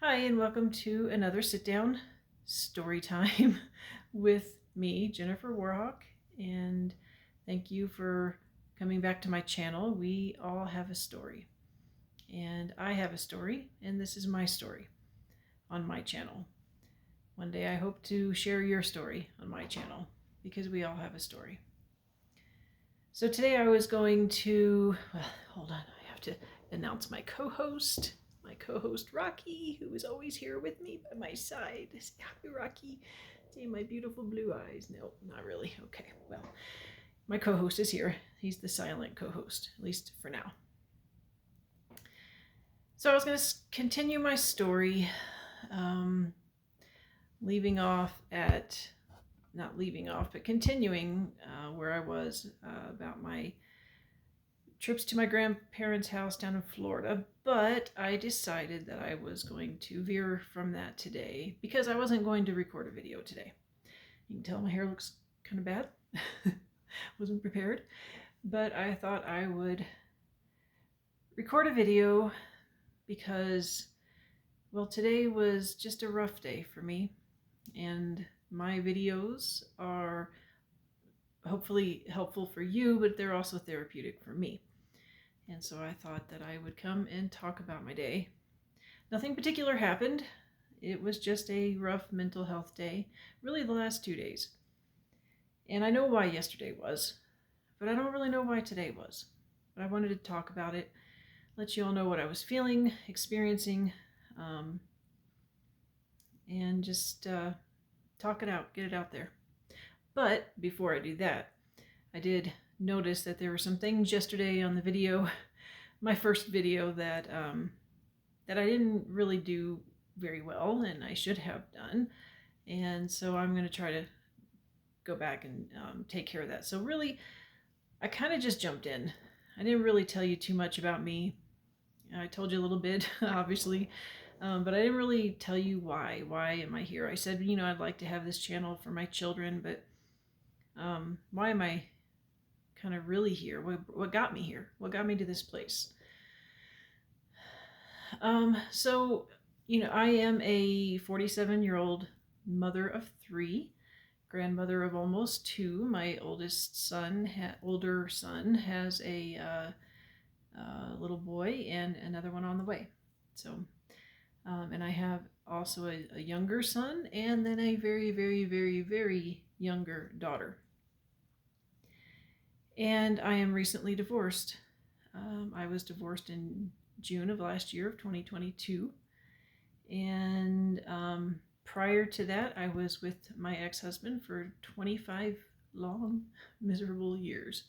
Hi, and welcome to another sit-down story time with me, Jennifer Warhawk, and thank you for coming back to my channel. We all have a story, and I have a story, and this is my story on my channel. One day I hope to share your story on my channel, because we all have a story. So today I was going to, well, hold on, I have to announce my co-host. My co-host Rocky, who is always here with me by my side. Say hi, Rocky. See my beautiful blue eyes. No, not really. Okay, well, my co-host is here. He's the silent co-host, at least for now. So I was going to continue my story, leaving off at, not leaving off, but continuing where I was about my trips to my grandparents' house down in Florida, but I decided that I was going to veer from that today because I wasn't going to record a video today. You can tell my hair looks kind of bad. Wasn't prepared, but I thought I would record a video because, well, today was just a rough day for me, and my videos are hopefully helpful for you, but they're also therapeutic for me. And so I thought that I would come and talk about my day. Nothing particular happened. It was just a rough mental health day, really the last 2 days. And I know why yesterday was, but I don't really know why today was. But I wanted to talk about it, let you all know what I was feeling, experiencing, and just talk it out, get it out there. But before I do that, I did notice that there were some things yesterday on the video, my first video, that I didn't really do very well, and I should have done. And so I'm going to try to go back and take care of that. So really, I kind of just jumped in. I didn't really tell you too much about me. I told you a little bit, obviously, but I didn't really tell you why. Why am I here? I said, I'd like to have this channel for my children, but why am I kind of really here? What got me here? What got me to this place? So, I am a 47-year-old mother of 3, grandmother of almost 2. My older son has a little boy and another one on the way. So, and I have also a younger son and then a very, very, very, very younger daughter. And I am recently divorced. I was divorced in June of last year, of 2022. And prior to that, I was with my ex-husband for 25 long, miserable years.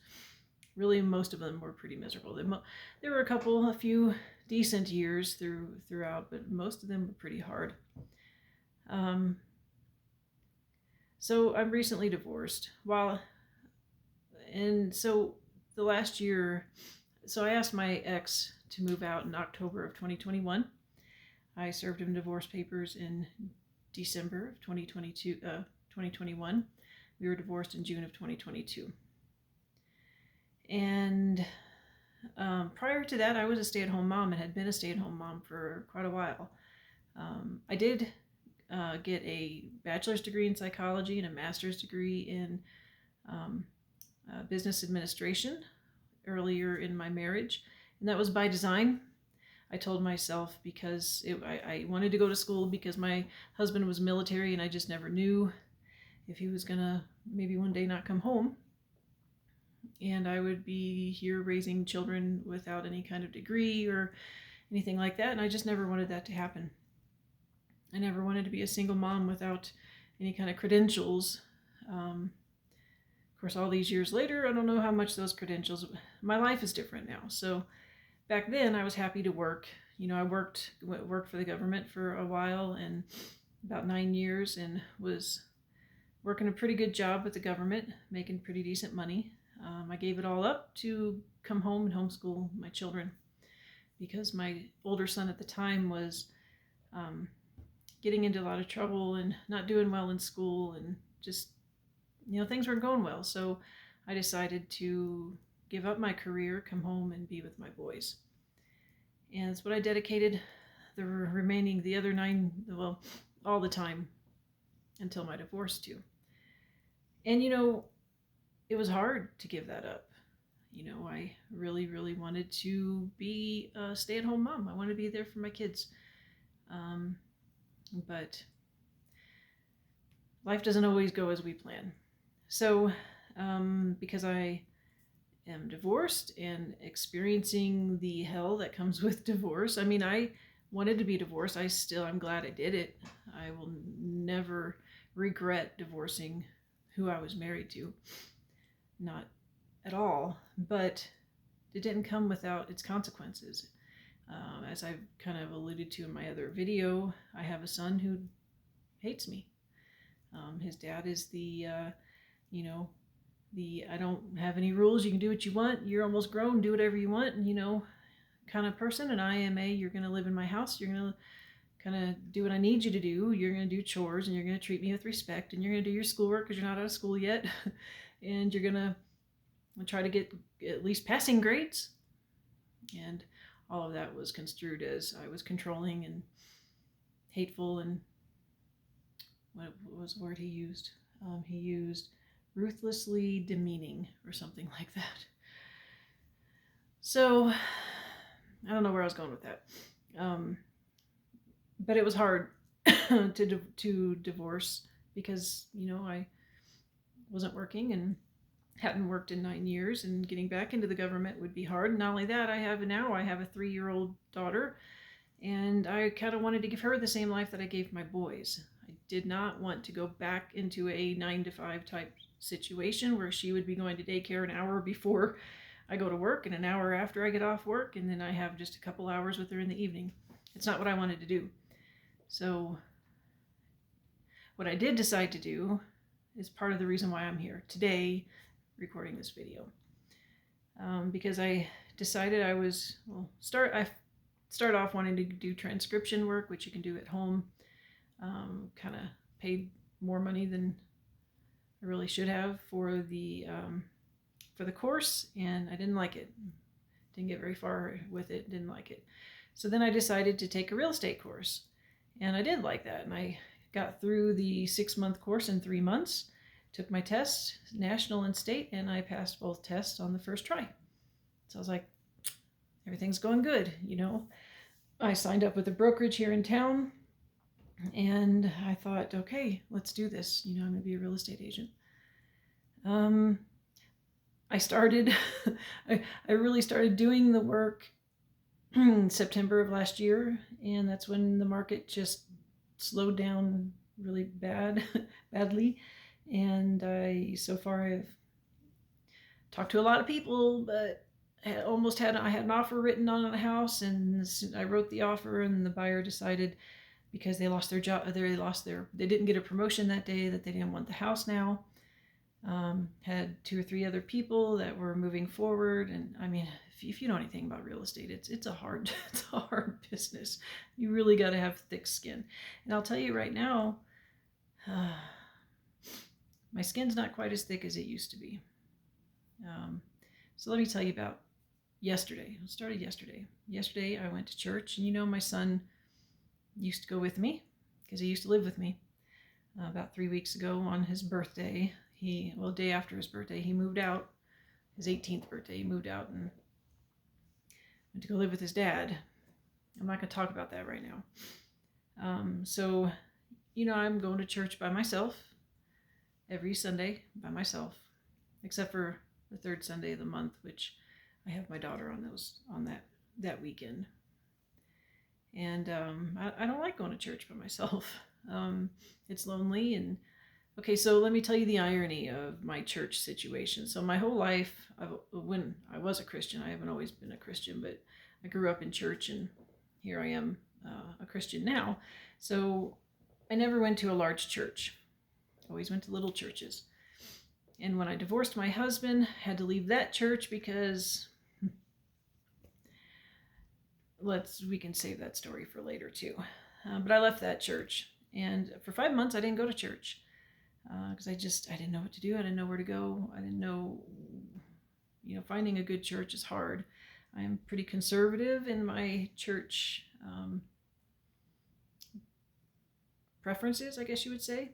Really, most of them were pretty miserable. There were a few decent years throughout, but most of them were pretty hard. So I'm recently divorced. And so the last year, so I asked my ex to move out in October of 2021. I served him divorce papers in December of 2021. We were divorced in June of 2022. And prior to that, I was a stay-at-home mom and had been a stay-at-home mom for quite a while. I did get a bachelor's degree in psychology and a master's degree in business administration earlier in my marriage, and that was by design. I told myself because I wanted to go to school because my husband was military and I just never knew if he was gonna maybe one day not come home and I would be here raising children without any kind of degree or anything like that, and I just never wanted that to happen. I never wanted to be a single mom without any kind of credentials. Of course, all these years later, I don't know how much those credentials, my life is different now. So back then I was happy to work. I worked for the government for a while, and about 9 years, and was working a pretty good job with the government, making pretty decent money. I gave it all up to come home and homeschool my children because my older son at the time was getting into a lot of trouble and not doing well in school, and just, things weren't going well. So I decided to give up my career, come home and be with my boys. And that's what I dedicated the other 9, well, all the time until my divorce too. And it was hard to give that up. I really, really wanted to be a stay-at-home mom. I wanted to be there for my kids. But life doesn't always go as we plan. So, because I am divorced and experiencing the hell that comes with divorce, I wanted to be divorced. I'm glad I did it. I will never regret divorcing who I was married to. Not at all. But it didn't come without its consequences. As I've kind of alluded to in my other video, I have a son who hates me. His dad is the I don't have any rules, you can do what you want, you're almost grown, do whatever you want, kind of person. And I am you're going to live in my house, you're going to kind of do what I need you to do, you're going to do chores, and you're going to treat me with respect, and you're going to do your schoolwork because you're not out of school yet, and you're going to try to get at least passing grades. And all of that was construed as I was controlling and hateful, and what was the word he used? He used ruthlessly demeaning or something like that. So I don't know where I was going with that. But it was hard to divorce because, I wasn't working and hadn't worked in 9 years, and getting back into the government would be hard. And not only that, I have a 3-year-old daughter, and I kind of wanted to give her the same life that I gave my boys. I did not want to go back into a 9-to-5 type situation where she would be going to daycare an hour before I go to work and an hour after I get off work, and then I have just a couple hours with her in the evening. It's not what I wanted to do. So what I did decide to do is part of the reason why I'm here today recording this video, because I decided I start off wanting to do transcription work, which you can do at home. Kind of paid more money than I really should have for the course, and I didn't like it. Didn't get very far with it. Didn't like it. So then I decided to take a real estate course, and I did like that, and I got through the 6-month course in 3 months. Took my tests, national and state, and I passed both tests on the first try. So I was like, everything's going good, I signed up with a brokerage here in town, and I thought, okay, let's do this. I'm going to be a real estate agent. I started, I really started doing the work in September of last year, and that's when the market just slowed down really badly. And so far I've talked to a lot of people, but I had an offer written on a house, and I wrote the offer, and the buyer decided, because they lost their job, they didn't get a promotion that day, that they didn't want the house now. Had 2 or 3 other people that were moving forward, and if you know anything about real estate, it's a hard business. You really got to have thick skin. And I'll tell you right now, my skin's not quite as thick as it used to be. So let me tell you about yesterday. It started yesterday. Yesterday I went to church, and my son used to go with me because he used to live with me. About 3 weeks ago on his birthday, day after his birthday, he moved out. His 18th birthday, he moved out and went to go live with his dad. I'm not going to talk about that right now. So, I'm going to church by myself. Every Sunday by myself, except for the 3rd Sunday of the month, which I have my daughter on that weekend. And I don't like going to church by myself. It's lonely. And okay, so let me tell you the irony of my church situation. So my whole life, when I was a Christian, I haven't always been a Christian, but I grew up in church, and here I am, a Christian now. So I never went to a large church. Always went to little churches. And when I divorced my husband, had to leave that church because we can save that story for later too. But I left that church, and for 5 months I didn't go to church because I didn't know what to do. I didn't know where to go. I didn't know, finding a good church is hard. I'm pretty conservative in my church preferences, I guess you would say.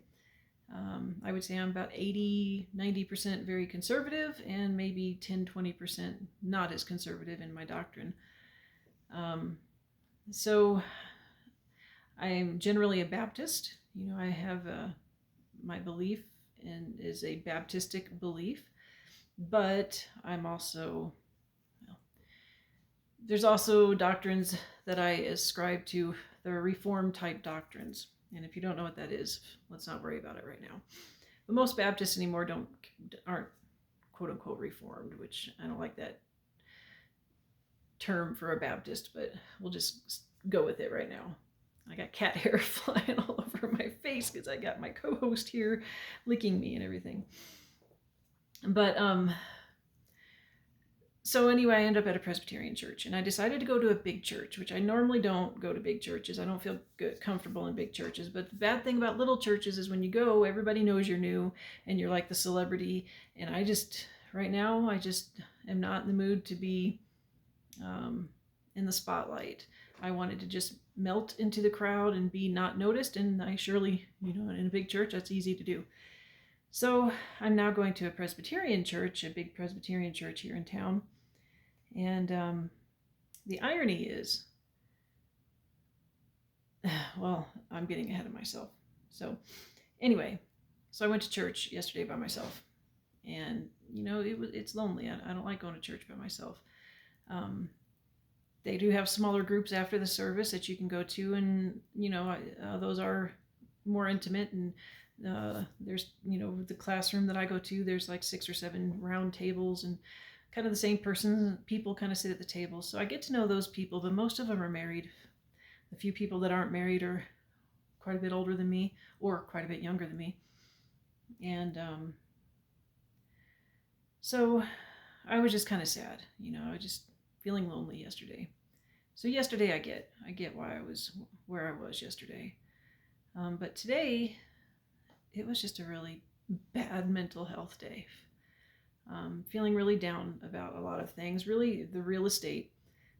I would say I'm about 80-90% very conservative, and maybe 10-20% not as conservative in my doctrine. So I'm generally a Baptist. I have my belief is a Baptistic belief, but I'm also, there's also doctrines that I ascribe to. They're Reformed type doctrines. And if you don't know what that is, let's not worry about it right now. But most Baptists anymore aren't quote unquote Reformed, which I don't like that term for a Baptist, but we'll just go with it right now. I got cat hair flying all over my face because I got my co-host here licking me and everything. But so anyway, I ended up at a Presbyterian church, and I decided to go to a big church, which I normally don't go to big churches. I don't feel comfortable in big churches. But the bad thing about little churches is when you go, everybody knows you're new and you're like the celebrity. And right now, I just am not in the mood to be in the spotlight. I wanted to just melt into the crowd and be not noticed. And I surely, in a big church, that's easy to do. So I'm now going to a Presbyterian church, a big Presbyterian church here in town. And the irony is, well, I'm getting ahead of myself. So anyway, so I went to church yesterday by myself. And, it's lonely. I don't like going to church by myself. They do have smaller groups after the service that you can go to. And, those are more intimate. And there's, the classroom that I go to, there's like 6 or 7 round tables, and kind of the same people kind of sit at the table. So I get to know those people, but most of them are married. The few people that aren't married are quite a bit older than me, or quite a bit younger than me. And so I was just kind of sad, I was just feeling lonely yesterday. So yesterday I get why I was where I was yesterday. But today, it was just a really bad mental health day. Feeling really down about a lot of things. Really, the real estate,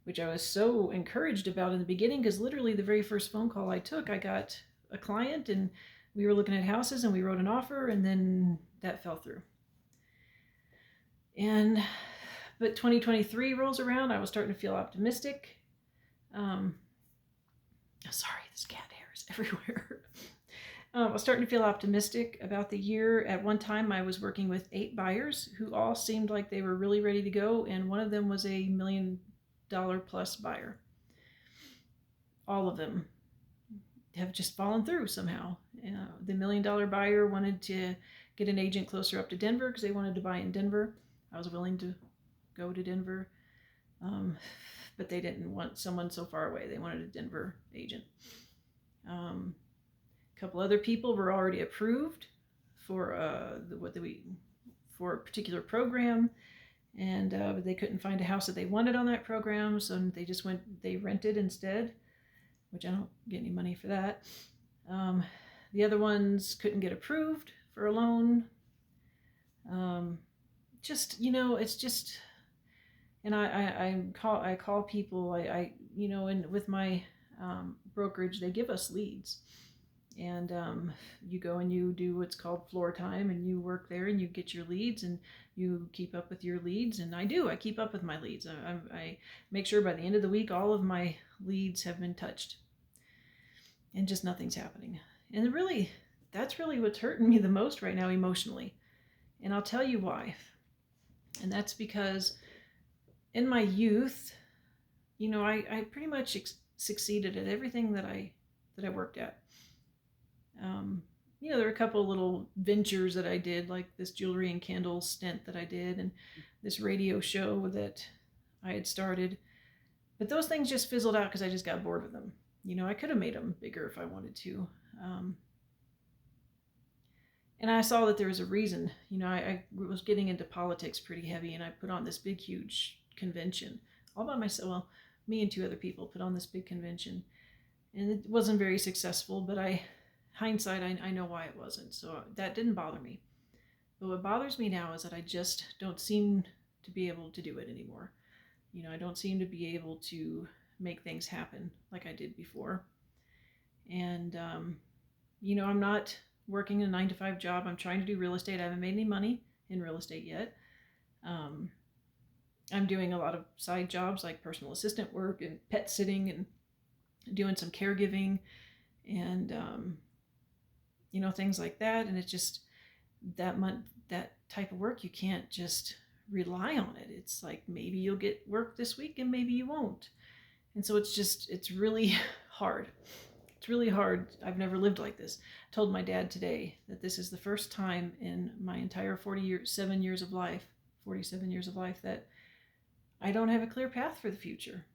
which I was so encouraged about in the beginning, because literally the very first phone call I took, I got a client and we were looking at houses and we wrote an offer, and then that fell through. But 2023 rolls around, I was starting to feel optimistic. Sorry, this cat hair is everywhere. I was starting to feel optimistic about the year. At one time, I was working with 8 buyers who all seemed like they were really ready to go, and one of them was a $1 million plus buyer. All of them have just fallen through somehow. The $1 million buyer wanted to get an agent closer up to Denver because they wanted to buy in Denver. I was willing to go to Denver, but they didn't want someone so far away. They wanted a Denver agent. A couple other people were already approved for for a particular program, and they couldn't find a house that they wanted on that program, so they rented instead, which I don't get any money for that. The other ones couldn't get approved for a loan. It's just, and I call people, and with my brokerage, they give us leads. And you go and you do what's called floor time, and you work there and you get your leads and you keep up with your leads. And I keep up with my leads. I make sure by the end of the week, all of my leads have been touched, and just nothing's happening. And really, that's really what's hurting me the most right now emotionally. And I'll tell you why. And that's because in my youth, I pretty much succeeded at everything that I worked at. There were a couple of little ventures that I did, like this jewelry and candle stint that I did, and this radio show that I had started. But those things just fizzled out because I just got bored with them. I could have made them bigger if I wanted to. And I saw that there was a reason. I was getting into politics pretty heavy, and I put on this big, huge convention all by myself. Well, me and 2 other people put on this big convention, and it wasn't very successful, but hindsight, I know why it wasn't. So that didn't bother me. But what bothers me now is that I just don't seem to be able to do it anymore. I don't seem to be able to make things happen like I did before. And I'm not working a 9 to 5 job. I'm trying to do real estate. I haven't made any money in real estate yet. I'm doing a lot of side jobs like personal assistant work and pet sitting and doing some caregiving and things like that. And it's just that type of work, you can't just rely on it. It's like maybe you'll get work this week and maybe you won't. And so it's really hard. It's really hard. I've never lived like this. I told my dad today that this is the first time in my entire 47 years of life that I don't have a clear path for the future.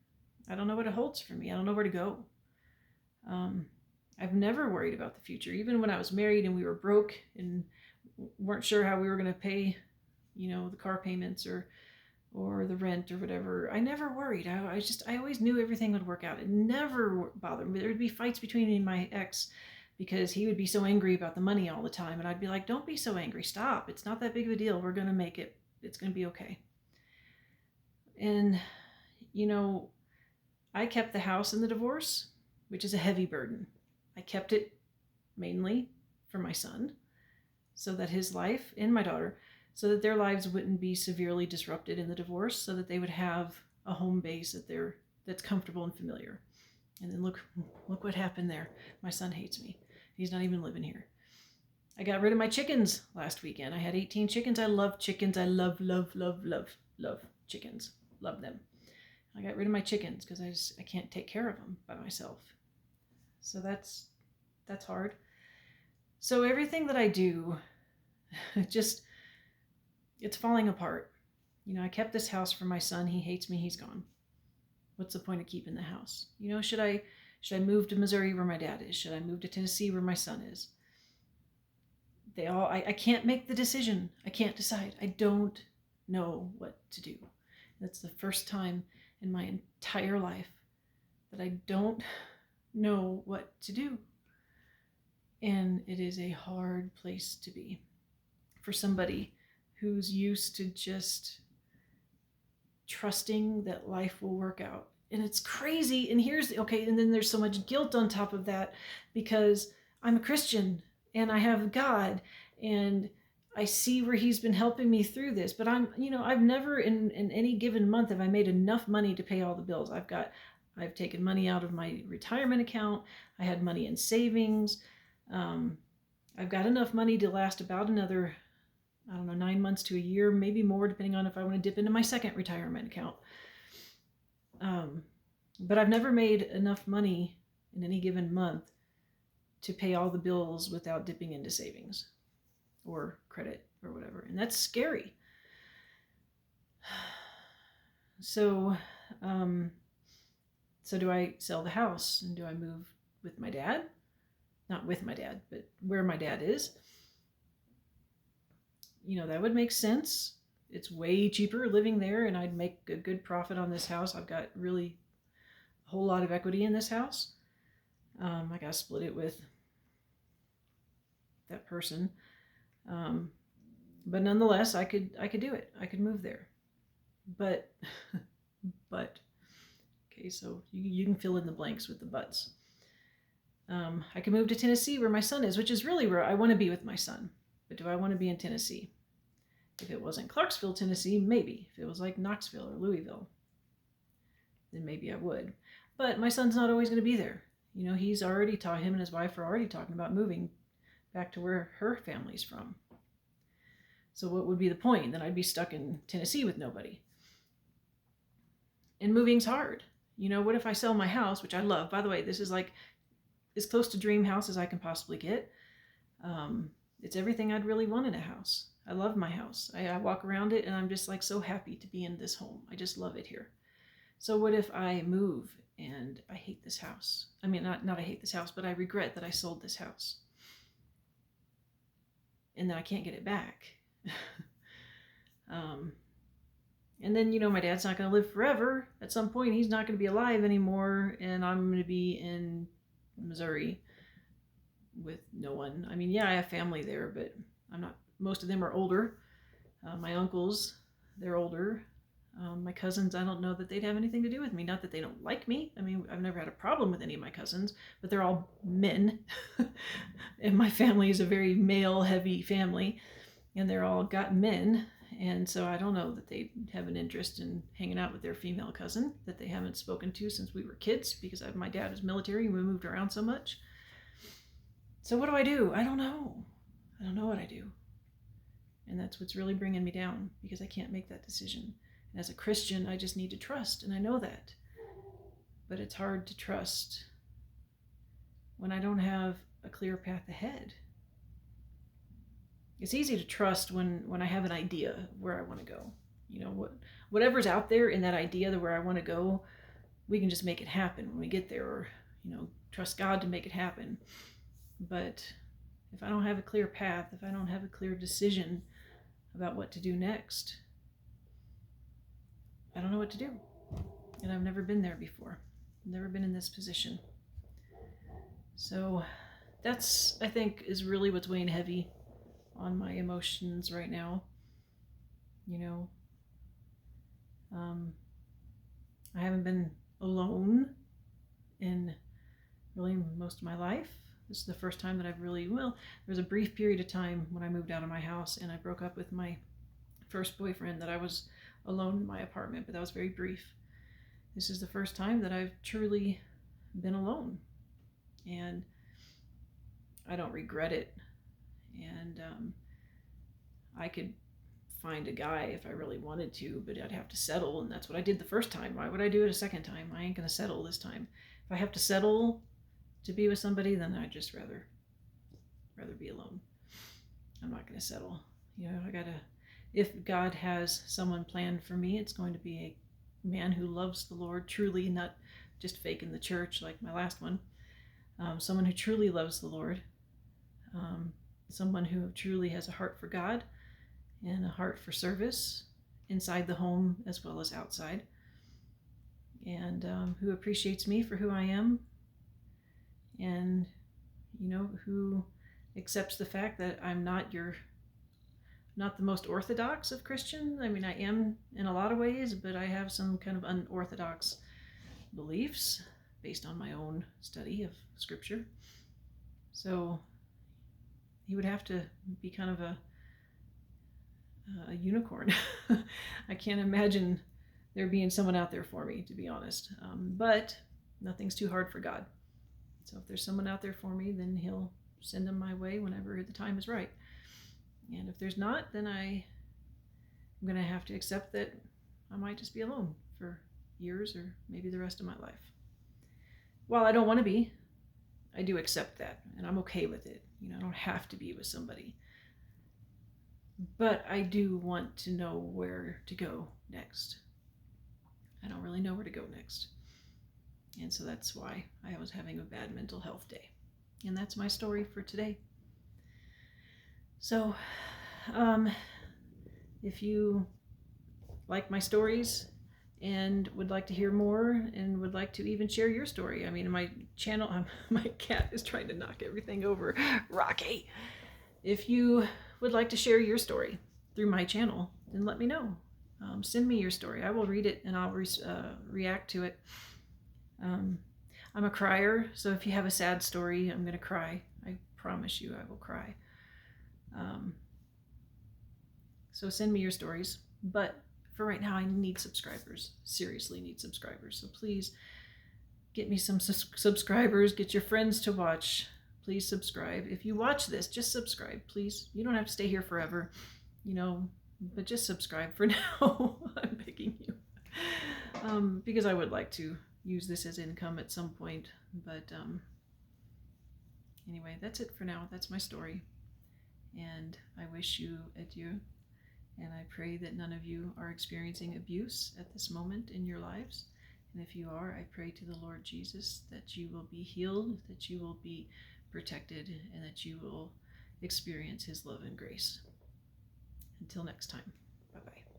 I don't know what it holds for me. I don't know where to go. I've never worried about the future. Even when I was married and we were broke and weren't sure how we were going to pay, the car payments or the rent or whatever, I never worried. I always knew everything would work out. It never bothered me. There would be fights between me and my ex because he would be so angry about the money all the time. And I'd be like, don't be so angry. Stop. It's not that big of a deal. We're going to make it. It's going to be okay. And, I kept the house in the divorce, which is a heavy burden. I kept it mainly for my son so that his life and my daughter, so that their lives wouldn't be severely disrupted in the divorce, so that they would have a home base that's comfortable and familiar. And then look what happened there. My son hates me. He's not even living here. I got rid of my chickens last weekend. I had 18 chickens. I love chickens. I love chickens. Love them. I got rid of my chickens because I can't take care of them by myself. So that's hard. So everything that I do, it's falling apart. I kept this house for my son. He hates me. He's gone. What's the point of keeping the house? Should I move to Missouri where my dad is? Should I move to Tennessee where my son is? I can't make the decision. I can't decide. I don't know what to do. That's the first time in my entire life that I don't know what to do. And it is a hard place to be for somebody who's used to just trusting that life will work out. And it's crazy. And and then there's so much guilt on top of that because I'm a Christian and I have God and I see where he's been helping me through this, but I've never in any given month have I made enough money to pay all the bills. I've taken money out of my retirement account. I had money in savings. I've got enough money to last about another, 9 months to a year, maybe more, depending on if I want to dip into my second retirement account. But I've never made enough money in any given month to pay all the bills without dipping into savings or credit or whatever. And that's scary. So do I sell the house and do I move with my dad? Not with my dad, but where my dad is. That would make sense. It's way cheaper living there and I'd make a good profit on this house. I've got really a whole lot of equity in this house. I got to split it with that person. But nonetheless, I could do it. I could move there. But, okay, so you can fill in the blanks with the buts. I could move to Tennessee where my son is, which is really where I want to be with my son. But do I want to be in Tennessee? If it wasn't Clarksville, Tennessee, maybe. If it was like Knoxville or Louisville, then maybe I would. But my son's not always going to be there. He's already him and his wife are already talking about moving back to where her family's from. So what would be the point? Then I'd be stuck in Tennessee with nobody. And moving's hard. What if I sell my house, which I love? By the way, this is like as close to dream house as I can possibly get. It's everything I'd really want in a house. I love my house. I walk around it and I'm just like so happy to be in this home. I just love it here. So what if I move and I hate this house? I mean, not I hate this house, but I regret that I sold this house. And then I can't get it back. And then, my dad's not going to live forever. At some point, he's not going to be alive anymore. And I'm going to be in Missouri with no one. I mean, yeah, I have family there, but most of them are older. My uncles, they're older. My cousins, I don't know that they'd have anything to do with me. Not that they don't like me. I mean, I've never had a problem with any of my cousins, but they're all men. And my family is a very male-heavy family, and they're all got men. And so I don't know that they have an interest in hanging out with their female cousin that they haven't spoken to since we were kids, because my dad is military and we moved around so much. So what do? I don't know. I don't know what I do. And that's what's really bringing me down, because I can't make that decision. And as a Christian, I just need to trust, and I know that. But it's hard to trust when I don't have a clear path ahead. It's easy to trust when I have an idea of where I want to go. You know, whatever's out there in that idea of where I want to go, we can just make it happen when we get there, or, you know, trust God to make it happen. But if I don't have a clear path, if I don't have a clear decision about what to do next, I don't know what to do. And I've never been there before. I've never been in this position. So that's, I think, is really what's weighing heavy on my emotions right now. You know, I haven't been alone in really most of my life. This is the first time that I've really, well, there was a brief period of time when I moved out of my house and I broke up with my first boyfriend that I was alone in my apartment, but that was very brief. This is the first time that I've truly been alone, and I don't regret it. And I could find a guy if I really wanted to, but I'd have to settle, and that's what I did the first time. Why would I do it a second time? I ain't gonna settle this time. If I have to settle to be with somebody, then I'd just rather be alone. I'm not gonna settle. You know, if God has someone planned for me, it's going to be a man who loves the Lord truly, not just faking the church like my last one. Someone who truly loves the Lord. Someone who truly has a heart for God and a heart for service inside the home as well as outside. And who appreciates me for who I am. And, you know, who accepts the fact that I'm not the most orthodox of Christian. I mean, I am in a lot of ways, but I have some kind of unorthodox beliefs based on my own study of Scripture. So he would have to be kind of a unicorn. I can't imagine there being someone out there for me, to be honest. But nothing's too hard for God. So if there's someone out there for me, then he'll send them my way whenever the time is right. And if there's not, then I'm going to have to accept that I might just be alone for years or maybe the rest of my life. While I don't want to be, I do accept that, and I'm okay with it. You know, I don't have to be with somebody. But I do want to know where to go next. I don't really know where to go next. And so that's why I was having a bad mental health day. And that's my story for today. So, if you like my stories and would like to hear more and would like to even share your story, I mean, in my channel, my cat is trying to knock everything over. Rocky! If you would like to share your story through my channel, then let me know. Send me your story. I will read it and I'll react to it. I'm a crier, so if you have a sad story, I'm going to cry. I promise you I will cry. So send me your stories. But for right now, I need subscribers. Seriously need subscribers. So please get me some subscribers. Get your friends to watch. Please subscribe. If you watch this, just subscribe, please. You don't have to stay here forever, you know, but just subscribe for now. I'm begging you. Because I would like to use this as income at some point. But anyway, that's it for now. That's my story. And I wish you adieu. And I pray that none of you are experiencing abuse at this moment in your lives. And if you are, I pray to the Lord Jesus that you will be healed, that you will be protected, and that you will experience his love and grace. Until next time, bye-bye.